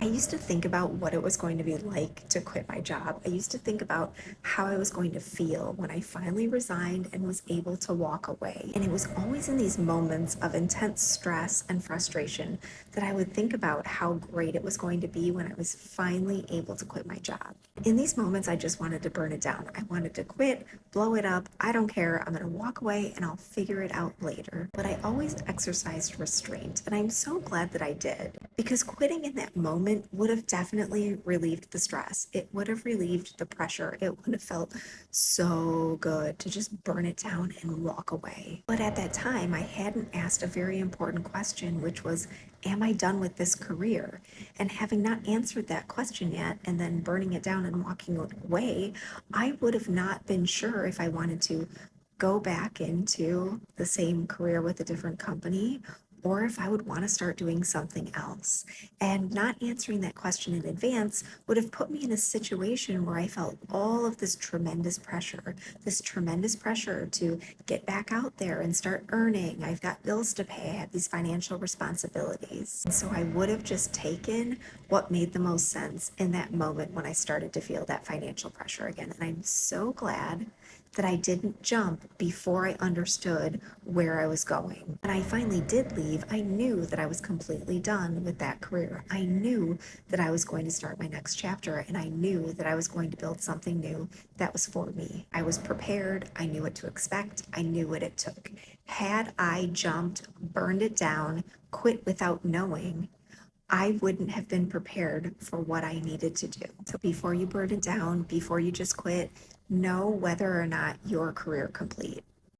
I used to think about what it was going to be like to quit my job. I used to think about how I was going to feel when I finally resigned and was able to walk away. And it was always in these moments of intense stress and frustration that I would think about how great it was going to be when I was finally able to quit my job. In these moments, I just wanted to burn it down. I wanted to quit, blow it up. I don't care. I'm going to walk away and I'll figure it out later. But I always exercised restraint, and I'm so glad that I did because quitting in that moment would have definitely relieved the stress. It would have relieved the pressure. It would have felt so good to just burn it down and walk away. But at that time, I hadn't asked a very important question, which was, am I done with this career? And having not answered that question yet, and then burning it down and walking away, I would have not been sure if I wanted to go back into the same career with a different company or if I would want to start doing something else. And not answering that question in advance would have put me in a situation where I felt all of this tremendous pressure to get back out there and start earning. I've got bills to pay, I have these financial responsibilities. And so I would have just taken what made the most sense in that moment when I started to feel that financial pressure again. And I'm so glad that I didn't jump before I understood where I was going. When I finally did leave, I knew that I was completely done with that career. I knew that I was going to start my next chapter, and I knew that I was going to build something new that was for me. I was prepared. I knew what to expect. I knew what it took. Had I jumped, burned it down, quit without knowing, I wouldn't have been prepared for what I needed to do. So before you burn it down, before you just quit, know whether or not your career complete.